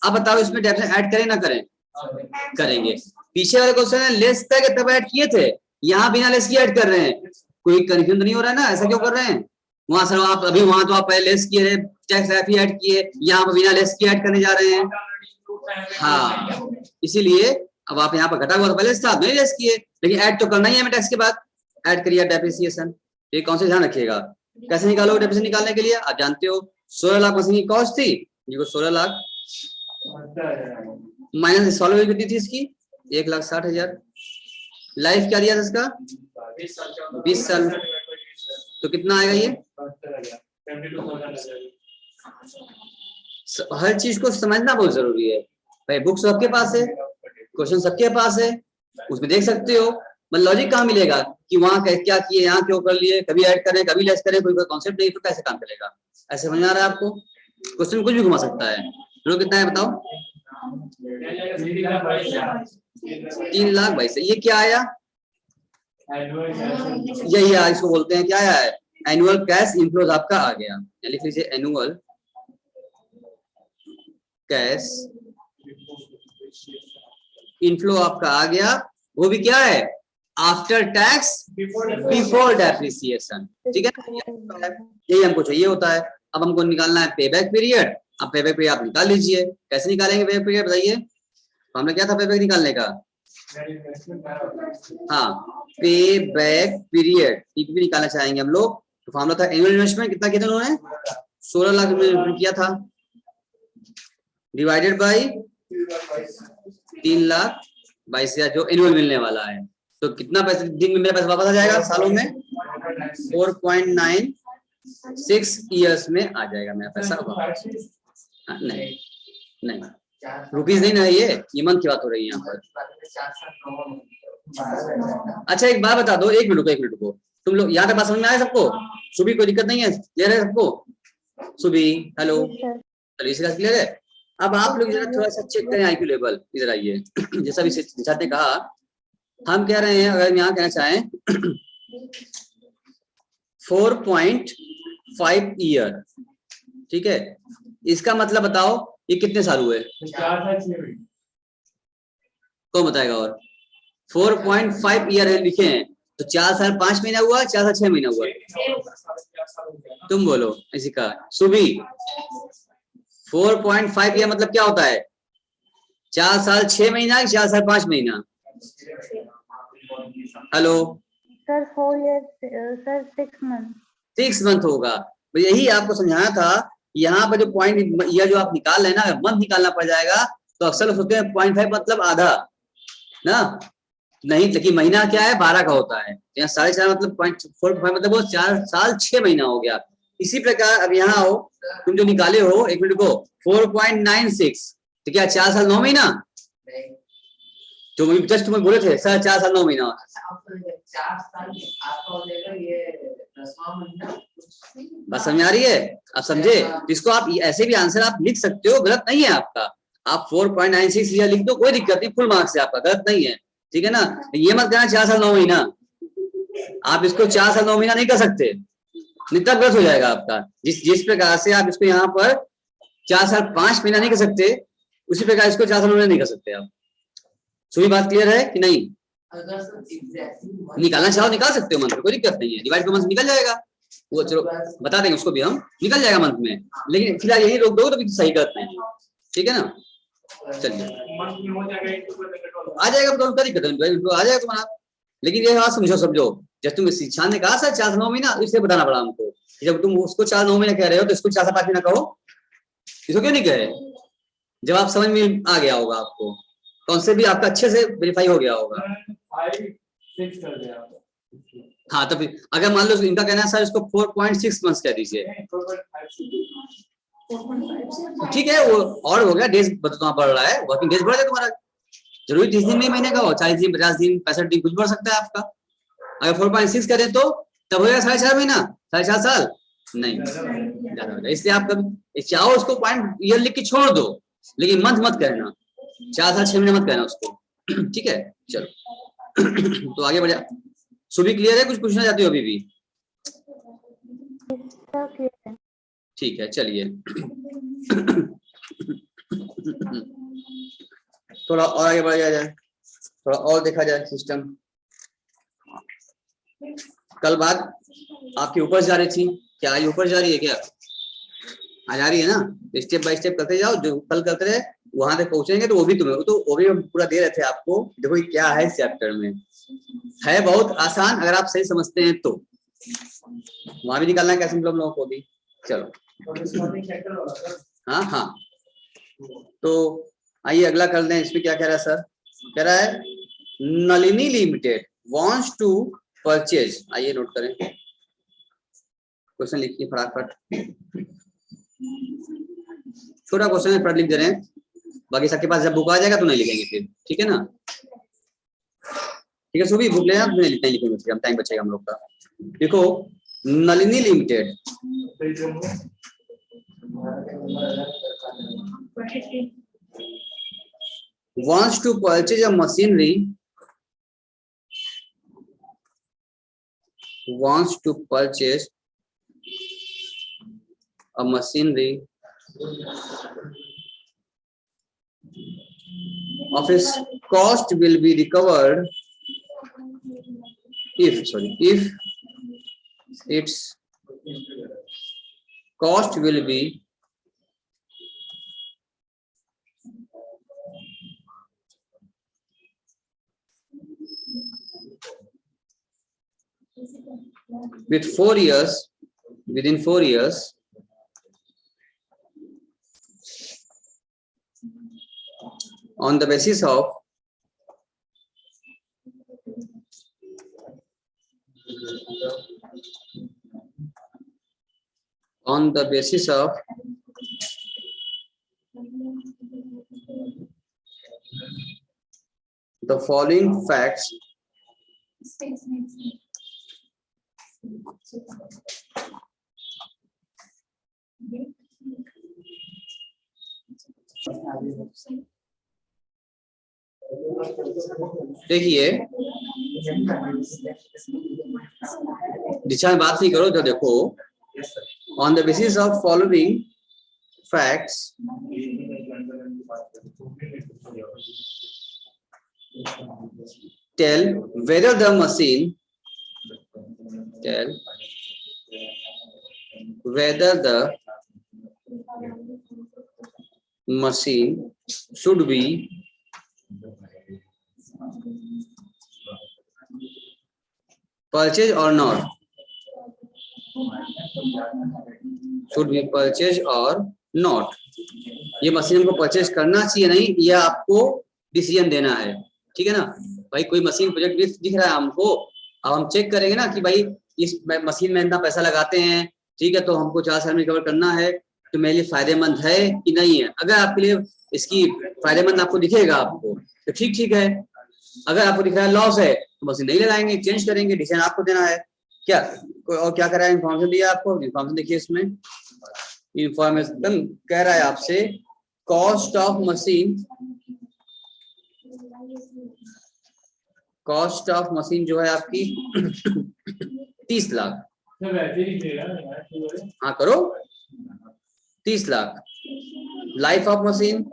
अब बताओ इसमें डेप्रिसिएशन ऐड करें ना करें? करेंगे। पीछे वाले क्वेश्चन है लेस तक तब ऐड किए थे, यहाँ बिना लेस की ऐड कर रहे हैं। कोई कंफ्यूजन नहीं हो रहा है ना? ऐसा क्यों कर रहे हैं? वहां सर आप अभी वहां तो आप पहले लेस किए थे, टैक्स एफी ऐड किए, यहाँ पर बिना लेस किए ऐड करने जा रहे हैं। हाँ, इसीलिए अब आप यहाँ पर घटा हुआ तो पहले था, नहीं लेस किए, लेकिन ऐड तो करना ही है हमें टैक्स के बाद, ऐड करिए डेप्रिसिएशन। ये कौन से ध्यान रखिएगा। कैसे निकालोगे डेप्रिसिएशन निकालने के लिए, आप जानते हो 16 लाख मशीन की कॉस्ट थी, ये 16 लाख माइनस सॉल्व कितनी थी इसकी, 1,60,000। लाइफ क्या दिया था इसका, 20 साल, तो कितना आएगा ये। हर चीज को समझना बहुत जरूरी है भाई। बुक सबके पास है, क्वेश्चन सबके पास है, उसमें देख सकते हो, मतलब लॉजिक कहाँ मिलेगा कि वहां क्या किए, यहाँ क्यों कर लिए, कभी ऐड करें कभी लेस करें, कोई कॉन्सेप्ट नहीं, तो कैसे काम चलेगा। ऐसे समझ आ रहा है आपको, क्वेश्चन कुछ भी घुमा सकता है। लोग कितना है बताओ, 3,22,000। ये क्या आया, यही है, इसको बोलते हैं क्या आया है, एनुअल कैश इनफ्लोज आपका आ गया। लिख लीजिए एनुअल कैश इनफ्लो आपका आ गया, वो भी क्या है, आफ्टर टैक्स बिफोर डेप्रिसिएशन। ठीक है, यही हमको चाहिए होता है। अब हमको निकालना है पे बैक पीरियड। अब पे बैक पीरियड आप निकाल लीजिए, कैसे निकालेंगे पे बैक पीरियड बताइए। तो हमने क्या था पे बैक निकालने का, हाँ पे बैक पीरियड पीपीपी निकालना चाहेंगे हम लोग। तो फॉर्मूला था एनुअल इन्वेस्टमेंट, कितना किया था उन्होंने, 16 लाख इन्वेस्टमेंट किया था, डिवाइडेड बाय 3,22,000 जो एनुअल मिलने वाला है। तो कितना पैसे दिन में मेरा पैसा वापस आ जाएगा, सालों में 4.96 ईयर्स में आ जाएगा मेरा पैसा वापस। नहीं नहीं, रुपीज नहीं ना, ये मंथ की बात हो रही है यहाँ पर। अच्छा एक बात बता दो, एक मिनट रुको, तुम लोग यहाँ तक बात समझ में आया सबको, सुबी कोई दिक्कत नहीं है, क्लियर है सबको, सुबी हेलो, चलिए इसका क्लियर है। अब आप लोग जरा थोड़ा सा चेक करें आईक्यू लेवल, इधर आइए। जैसा भी छात्र कहा, हम कह रहे हैं, अगर यहाँ कहना चाहें 4.5 ईयर, ठीक है, इसका मतलब बताओ ये कितने साल हुए, कौन बताएगा। और 4.5 ईयर लिखे हैं, तो 4 साल 5 महीना हुआ, 4 साल 6 महीना हुआ, तुम बोलो इसी का। सुबी 4.5 ईयर मतलब क्या होता है, 4 साल 6 महीना, 4 साल 5 महीना। Hello sir 4 years sir 6 months। 6 month होगा, तो यही आपको समझाना था। यहाँ पर जो पॉइंट ईयर जो आप निकाल रहे हैं ना, मंथ निकालना पड़ जाएगा, तो अक्सर सोचते हैं 0.5 मतलब आधा ना, नहीं, लेकिन महीना क्या है 12 का होता है, यहाँ 4.5 मतलब 0.45 मतलब वो 4 साल 6 महीना हो गया। इसी प्रकार अब यहाँ हो, तुम जो निकाले हो, एक मिनट को 4.96, तो क्या 4 साल 9 महीना, जो जस्ट तुम्हें बोले थे सर 4 साल 9 महीना, 4 साल आपका हो जाएगा ये 10वां महीना। बात समझ आ रही है, आप समझे। इसको आप ऐसे भी आंसर आप लिख सकते हो, गलत नहीं है आपका, आप 4.96 लिख दो, कोई दिक्कत नहीं, फुल मार्क्स है आपका, गलत नहीं है, ठीक है ना। ये मत कहना 4 साल 9 महीना, आप इसको 4 साल 9 महीना नहीं कर सकते, नहीं तब गलत हो जाएगा आपका। जिस प्रकार से आप इसको यहाँ पर 4 साल 5 महीना नहीं कर सकते, उसी प्रकार इसको 4 साल 9 महीना नहीं कर सकते आप। सभी बात क्लियर है कि नहीं। अगर निकालना चाहो निकाल सकते हो मंथ में, कोई दिक्कत नहीं है, डिवाइड बाय मंथ निकल जाएगा, वो चलो बता देंगे उसको भी हम, निकल जाएगा मंथ में, लेकिन फिलहाल यही रोक दो तो सही गलत नहीं, ठीक है ना। चलिए आ जाएगा, तो क्या दिक्कत है, आ जाएगा तुम्हारा। लेकिन ये बात समझो, जब तुम शिक्षा ने कहा सर 4 से 9 महीना, इसलिए बताना पड़ा हमको। जब तुम उसको 4 9 महीना कह रहे हो, तो इसको 4 से 5 महीना कहो, इसको क्यों नहीं कहे। जब आप समझ में आ गया होगा, आपको कॉन्सेप्ट भी आपका अच्छे से वेरीफाई हो गया होगा। 5 6 कर दिया। हाँ, तो फिर अगर मान लो इनका कहना है सर इसको 4.6 मंथ्स कह दीजिए, ठीक है, वो और हो गया, डेज तुम्हारा बढ़ रहा है, वर्किंग डेज बढ़ गया तुम्हारा, जरूरी 30 दिन में महीने का हो, 40 दिन 50 दिन 65 दिन कुछ बढ़ सकता है आपका। अगर 4.6 करें तो तब हो जाएगा 4.5 महीना, 4.5 साल नहीं ज्यादा हो जाएगा। इसलिए आप कभी चाहो उसको पॉइंट ईयर लिख के छोड़ दो, लेकिन मंथ मत कहना, 4 साल 6 महीने मत कहना उसको, ठीक है। चलो तो आगे बढ़े, सुबह क्लियर है, कुछ पूछना चाहते हो अभी भी। ठीक है, चलिए थोड़ा और आगे बढ़ जाए, थोड़ा और देखा जाए सिस्टम। कल बात आपकी उपज जा रही थी, क्या आज ऊपर जा रही है? क्या आ जा रही है ना? स्टेप बाय स्टेप करते जाओ, जो कल करते रहे वहां तक पहुंचेंगे तो वो भी तुम्हें, तो वो भी हम पूरा दे रहे थे आपको। देखो ये क्या है इस चैप्टर में, है बहुत आसान अगर आप सही समझते हैं तो। वहां भी निकालना है कैसे हम लोगों को भी। चलो हाँ हाँ, तो आइए अगला कर लें। इसमें क्या कह रहा है सर? कह रहा है Nalini Limited wants to purchase. आइए नोट करें, क्वेश्चन लिखिए फटाफट। छोटा क्वेश्चन है, फटाफट लिख दे रहे हैं, बाकी सबके पास जब बुक आ जाएगा तो नहीं लिखेंगे फिर, ठीक है ना? ठीक है सुबह बुक लेना, नहीं लिखेंगे फिर, हम टाइम बचेगा हम लोग का। देखो Nalini limited wants to purchase a machinery, wants to purchase a machinery of its cost will be recovered if its cost will be within 4 years on the basis of the following facts देखिए दिशा में बात नहीं करो, तो देखो on the basis of following facts tell whether the machine should be purchased or not, should be purchased or not। ये machine हमको purchase करना चाहिए नहीं, ये आपको डिसीजन देना है, ठीक है ना भाई। कोई मशीन प्रोजेक्ट दिख रहा है हमको, अब हम चेक करेंगे ना कि भाई इस मशीन में इतना पैसा लगाते हैं, ठीक है, तो हमको 4 साल में रिकवर करना है, तो मेरे लिए फायदेमंद है कि नहीं है। अगर आपके लिए इसकी फायदेमंद आपको दिखेगा आपको तो ठीक है, अगर आपको दिख रहा है लॉस है तो मशीन नहीं लगाएंगे, चेंज करेंगे, डिसीजन आपको देना है। क्या और क्या कर रहा है, इन्फॉर्मेशन दिया आपको, इन्फॉर्मेशन देखिए इसमें। इन्फॉर्मेशन कह रहा है आपसे कॉस्ट ऑफ मशीन जो है आपकी 30 लाख। हाँ करो 30 lakh. Life of machine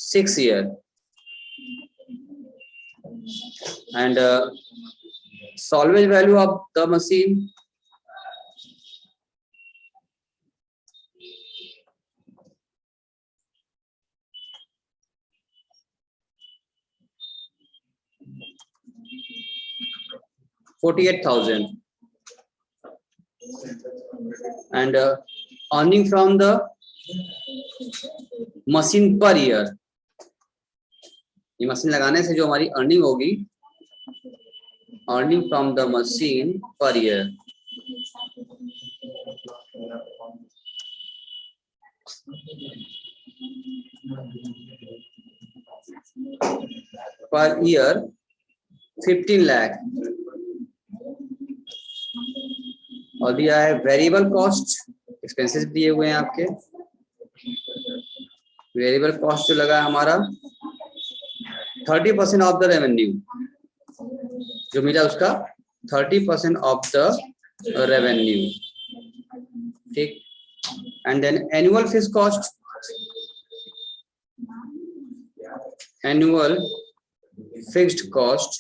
6 years and salvage value of the machine $48,000 and earning from the machine per year. ये मशीन लगाने से जो हमारी अर्निंग होगी, earning from the machine per year per year 15 lakh. और दिया है वेरिएबल कॉस्ट, एक्सपेंसेस दिए हुए हैं आपके। वेरिएबल कॉस्ट जो लगा है हमारा 30% ऑफ द रेवेन्यू, जो मिला उसका 30% ऑफ द रेवेन्यू, ठीक। And then annual fees cost, annual fixed cost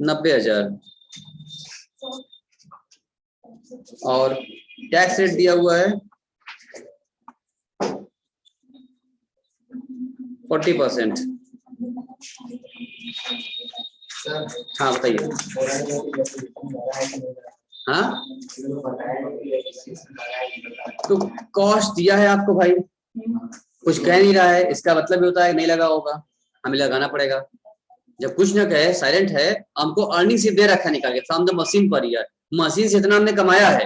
90,000 और टैक्स रेट दिया हुआ है 40%। हाँ बताइए। हाँ तो कॉस्ट दिया है आपको भाई, कुछ कह नहीं रहा है, इसका मतलब ये होता है नहीं लगा होगा, हमें लगाना पड़ेगा। जब कुछ न कहे, साइलेंट है, हमको अर्निंग सिर्फ दे रखा है निकाल के from the machine per year. Machine से इतना हमने कमाया है,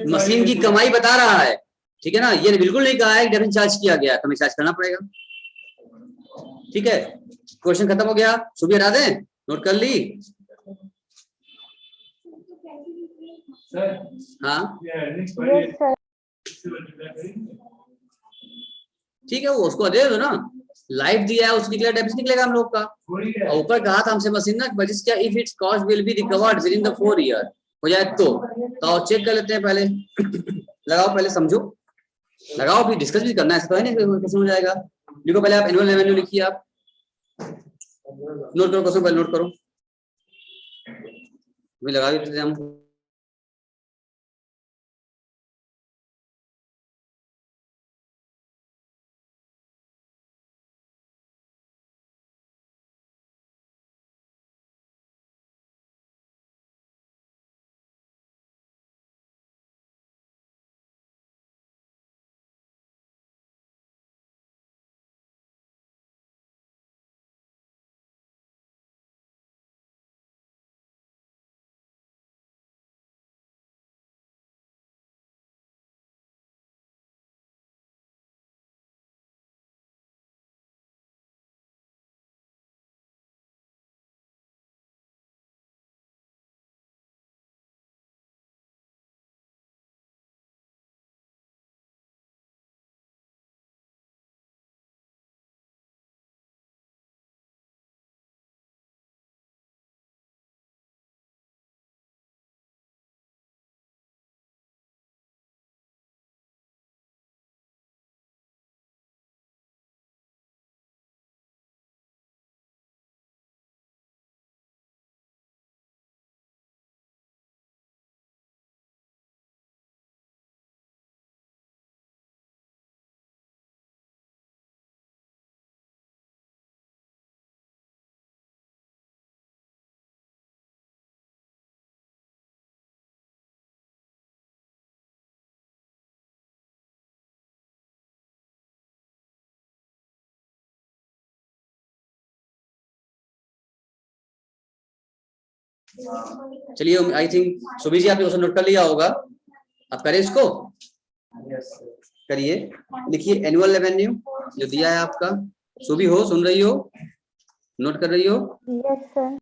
मशीन की कमाई बता रहा है, ठीक है ना। ये बिल्कुल नहीं कहा है कि डेफिनेट चार्ज किया गया, तो हमें चार्ज करना पड़ेगा। ठीक है, क्वेश्चन खत्म हो गया। सुबह हटा दें, नोट कर ली। हाँ Yes, sir. ठीक है, वो उसको दे दो ना, लाइफ दिया है उसको निकलेगा, डेफिनेट निकलेगा हम लोग का। और ऊपर कहा था हमसे मशीन ना, बजिस क्या if it's cost will be recovered with in the 4 year, हो जाए तो चेक कर लेते हैं पहले। लगाओ पहले, समझो, लगाओ, फिर डिस्कस भी करना है, ऐसा तो है नहीं कैसे हो जाएगा। लिखो पहले आप एनुअल रेवेन्यू लिखिए, आप नोट करो, क्वेश्चन पहले नोट करो, अभी लगा भी देते हम। चलिए, आई थिंक सुबह जी आपने क्वेश्चन नोट कर लिया होगा, आप करें इसको, करिए, लिखिए एनुअल रेवेन्यू जो दिया है आपका। सुबह हो, सुन रही हो, नोट कर रही हो? Yes, sir.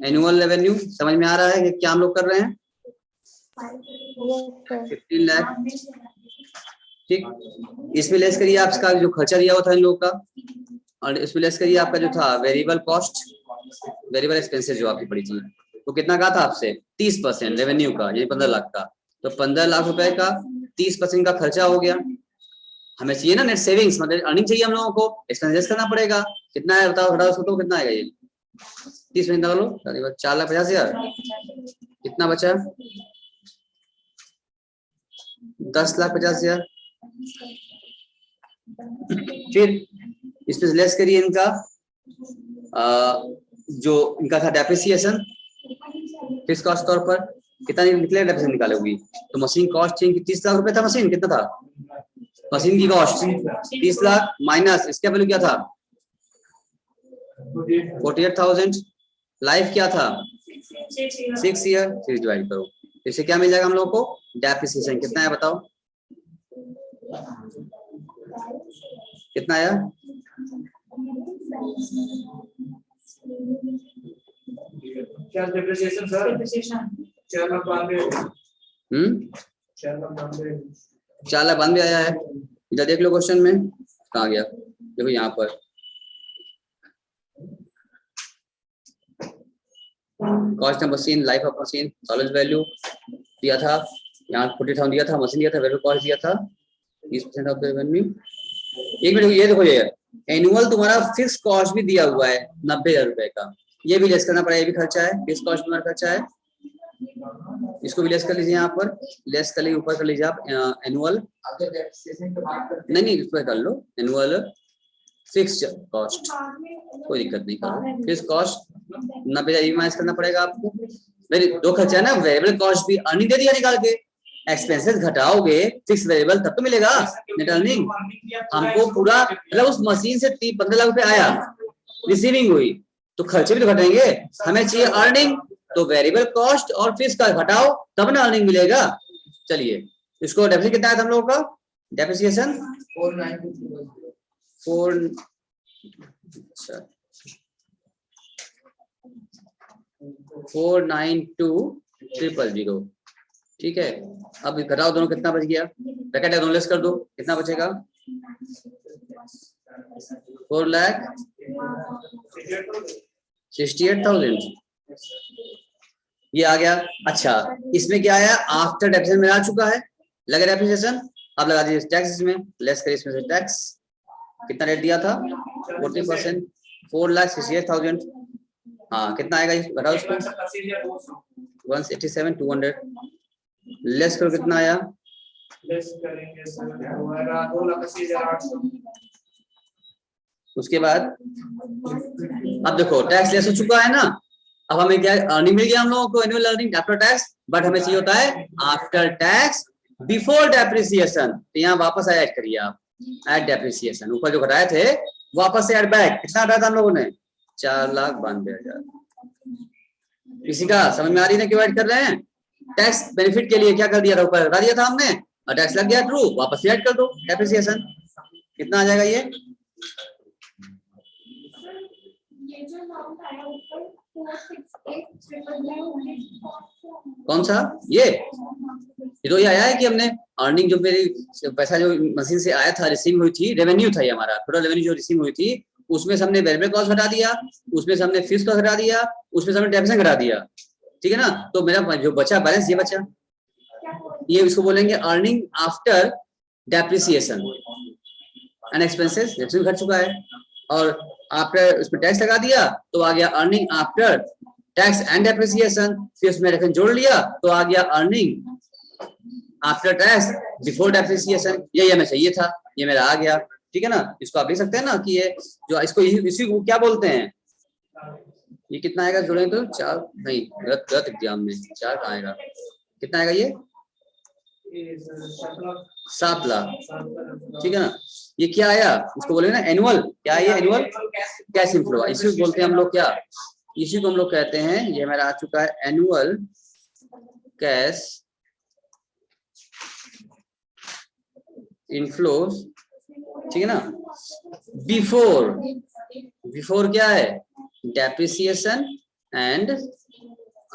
एनुअल रेवेन्यू समझ में आ रहा है कि क्या हम लोग कर रहे हैं? Yes, sir. 15 लाख, ठीक। इसमें लेस करिए आपका जो खर्चा दिया हुआ था इन लोगों का, और इसमें लेस करिए आपका जो था वेरिएबल कॉस्ट, वेरिएबल एक्सपेंसेस जो आपकी पड़ी थी, तो कितना कहा था आपसे? 30% रेवेन्यू का, ये 15 लाख का, तो 15 लाख रुपए का 30% का खर्चा हो गया। हमें चाहिए ना नेट सेविंग्स, मतलब अर्निंग चाहिए हम लोगों को, एक्सपेंसेस करना पड़ेगा। कितना है बताओ, घटाओ उसको, तो कितना आएगा ये? 30% निकालो, 4,50,000। कितना बचा? 10,50,000। फिर इसमें लेस करिए इनका जो इनका था डेप्रिसिएशन, फिक्स कॉस्ट तौर पर कितना निकले, डेप्रिसिएशन निकाले हुई। तो मशीन कॉस्ट थी 30 लाख रुपए था, मशीन कितना था? मशीन की कॉस्ट 30 लाख माइनस इसका वैल्यू क्या था? 48,000। लाइफ क्या था? 6 ईयर, 6 डिवाइड करो, इससे क्या मिल जाएगा हम लोग को? डेप्रिसिएशन कितना है बताओ, कितना आया? क्या डेप्रिसिएशन सर? 4,92,000 आया है। इधर देख लो क्वेश्चन में कहाँ गया, देखो यहाँ पर cost of machine, life of machine, solid value दिया था, यहाँ 40,000 दिया था, मशीन दिया था, वैल्यू कॉस्ट दिया था 30% ऑफ द रेवेन्यू। एक मिनट ये देखो, ये एनुअल तुम्हारा फिक्स कॉस्ट भी दिया हुआ है 90,000 रुपए का, ये भी लेस करना पड़ेगा, ये भी खर्चा है, फिक्स कॉस्ट तुम्हारा खर्चा है, इसको भी लेस कर लीजिए, यहाँ पर लेस कर लीजिए, ऊपर कर लीजिए आप एनुअल, आपके डेप्रिसिएशन की बात करते नहीं इस पर कर लो एनुअल फिक्स कॉस्ट, कोई दिक्कत नहीं, करो फिक्स कॉस्ट 90,000 माइनस करना पड़ेगा आपको। मेरे दो खर्चा है ना, वेरिएबल कॉस्ट भी अर्निंग दे दिया निकाल के, एक्सपेंसेस घटाओगे फिक्स वेरिएबल तब तो मिलेगा नेट अर्निंग। हमको पूरा मतलब उस मशीन से 15 लाख रुपए आया, रिसीविंग हुई, तो खर्चे भी तो घटेंगे, हमें चाहिए अर्निंग, तो वेरिएबल कॉस्ट और फिक्स का घटाओ तब ना अर्निंग मिलेगा। चलिए इसको डेप्रिसिएशन कितना है हम लोगों का, डेप्रिसिएशन 492,000, ठीक है। अब घटाओ दोनों, कितना बच गया, ब्रैकेट है दोनों लेस कर दो, कितना बचेगा 4,68,000 ये आ गया। अच्छा इसमें क्या आया, आफ्टर डेप्रिसिएशन में आ चुका है, लगा डेप्रिसिएशन, अब लगा दीजिए टैक्स, इसमें लेस करिए, इसमें से टैक्स कितना रेट दिया था 40%, 4,68,000, हाँ कितना आएगा, घटाओ इसको 187,200, लेस करो कितना आया, उसके बाद अब देखो टैक्स लेस हो चुका है ना, अब हमें क्या अर्निंग मिल गया हम लोगों को, annual earning after tax, but हमें चाहिए होता है आफ्टर टैक्स बिफोर डेप्रिसिएशन, तो यहाँ वापस ऐड करिए आप, ऐड डेप्रिसिएशन, ऊपर जो घटाए थे वापस से ऐड बैक, कितना हटाया था हम लोगों ने 4,92,000, किसी का समझ में आ रही है क्यों ऐड कर रहे हैं, टैक्स बेनिफिट के लिए क्या कर दिया था, ऊपर हटा दिया था हमने, और टैक्स लग गया ट्रू, वापस से ऐड कर दो डेप्रिसिएशन, कितना आ जाएगा ये कौन सा, ये तो ये आया है कि हमने अर्निंग जो मेरी पैसा जो मशीन से आया था, रिसीव हुई थी, रेवेन्यू था ये हमारा, टोटल रेवेन्यू जो रिसीव हुई थी, उसमें से हमने वेरिएबल कॉस्ट घटा दिया, उसमें से हमने फिक्स कॉस्ट घटा दिया, उसमें से हमने डेप्रिसिएशन घटा दिया, ठीक है ना, तो मेरा जो बचा बैलेंस ये बचा, ये इसको बोलेंगे earning after depreciation and expenses, घट चुका है, और आफ्टर उसमें टैक्स लगा दिया तो आ गया earning after tax and depreciation, फिर उसमें रेफरेंस जोड़ लिया तो आ गया earning after tax before depreciation, यही हमें चाहिए था, ये मेरा आ गया, ठीक है ना। इसको आप लिख सकते हैं ना कि ये जो इसको इसी को क्या बोलते हैं, ये कितना आएगा जोड़ें तो 4, नहीं गलत दिया हमने, 4 कहाँ आएगा, कितना आएगा ये 7 लाख, ठीक है ना। ये क्या आया, इसको बोलेंगे ना एनुअल, क्या है ये एनुअल कैश इनफ्लो, इसी को बोलते हैं हम लोग, क्या इसी को हम लोग कहते हैं, ये मेरा आ चुका है एनुअल कैश इनफ्लोज, ठीक है ना। बिफोर क्या है, डेप्रिसिएशन एंड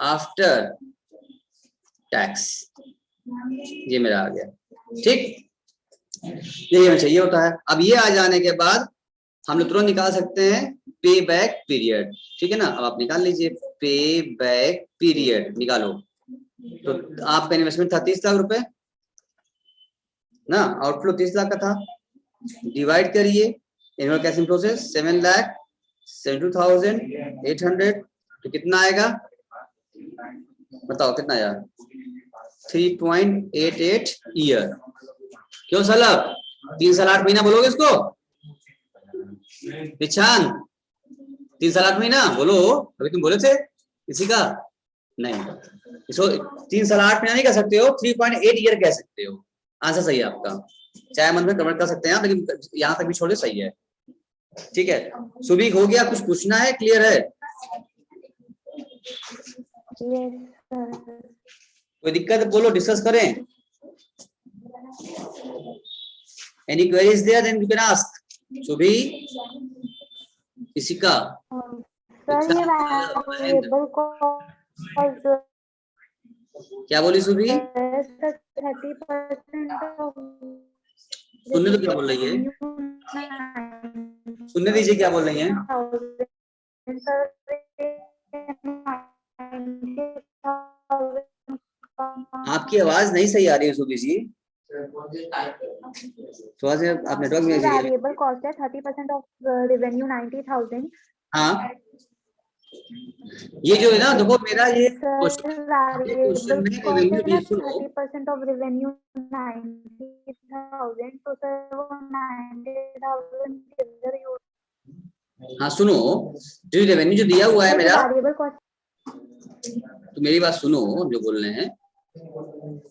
आफ्टर टैक्स, ये मेरा आ गया, ठीक, यही हमें चाहिए होता है। अब ये आ जाने के बाद हम लोग तुरंत निकाल सकते हैं पे बैक पीरियड, ठीक है ना। अब आप निकाल लीजिए पे बैक पीरियड, निकालो, तो आपका इन्वेस्टमेंट था 30 लाख रुपए ना, आउटफ्लो 30 लाख का था, डिवाइड करिए एनुअल कैश इनफ्लो से 7,72,800, तो कितना आएगा बताओ, कितना आया 3.88 ईयर, क्यों सालब 3 साल 8 महीना बोलोगे इसको, पिछान 3 साल 8 महीना बोलो, अभी तुम बोले थे किसी का नहीं, इसको 3 साल 8 महीना नहीं कह सकते हो, 3.8 ईयर कह सकते हो, आंसर सही है आपका, चाहे मन में कमेंट कर सकते हैं आप, लेकिन यहाँ तक भी छोड़े सही है, ठीक है। सुबीक हो गया, कुछ पूछना है, क्लियर है, कोई दिक्कत बोलो, डिस्कस करें, any queries there then you can ask, सुबी किसी का, क्या बोली सुबी, 30% सुनने तो क्या बोल रही है, सुनने दीजिए क्या बोल रही हैं, आपकी आवाज नहीं सही आ रही है सुबी जी, थोड़ा सा आप नेटवर्क में जाइए। वेरिएबल कॉस्ट है 30% ऑफ रेवेन्यू 90,000। हाँ, ये जो है ना, देखो मेरा ये सर क्वेश्चन वेरिएबल में कॉस्ट रेवेन्यू है ना सुनो 30% ऑफ रेवेन्यू 90,000, तो सर वो 90,000 किधर यूज? हाँ सुनो, जो रेवेन्यू जो दिया हुआ है मेरा, वेरिएबल कॉस्ट तो मेरी बात सुनो जो बोल रहे हैं।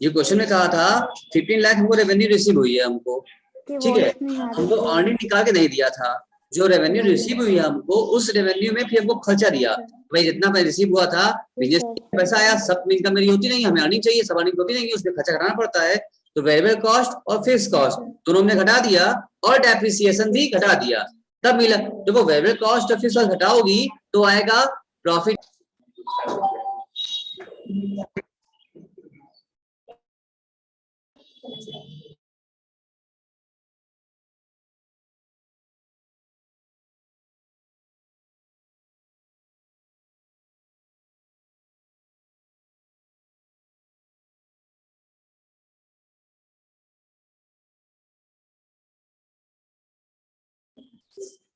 ये क्वेश्चन में कहा था 15 लाख हमको रेवेन्यू रिसीव हुई है हमको, की ठीक है, वॉइस नहीं आ हमको रही अर्निंग निकाल के नहीं दिया था। जो रेवेन्यू रिसीव हुई है हमको, उस रेवेन्यू में फिर हमको खर्चा दिया। भाई जितना पैसा रिसीव हुआ था, बिजनेस पैसा आया, सब इनकम मेरी होती नहीं, हमें अर्निंग चाहिए, सब अर्निंग होती नहीं, उसमें खर्चा कराना पड़ता है। तो वेरिएबल कॉस्ट और फिक्स कॉस्ट दोनों हमने घटा दिया, और डेप्रिसिएशन भी घटा दिया, तब मिला। देखो वेरिएबल कॉस्ट और फिक्स कॉस्ट घटाओगी तो आएगा प्रॉफिट।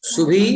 सुभी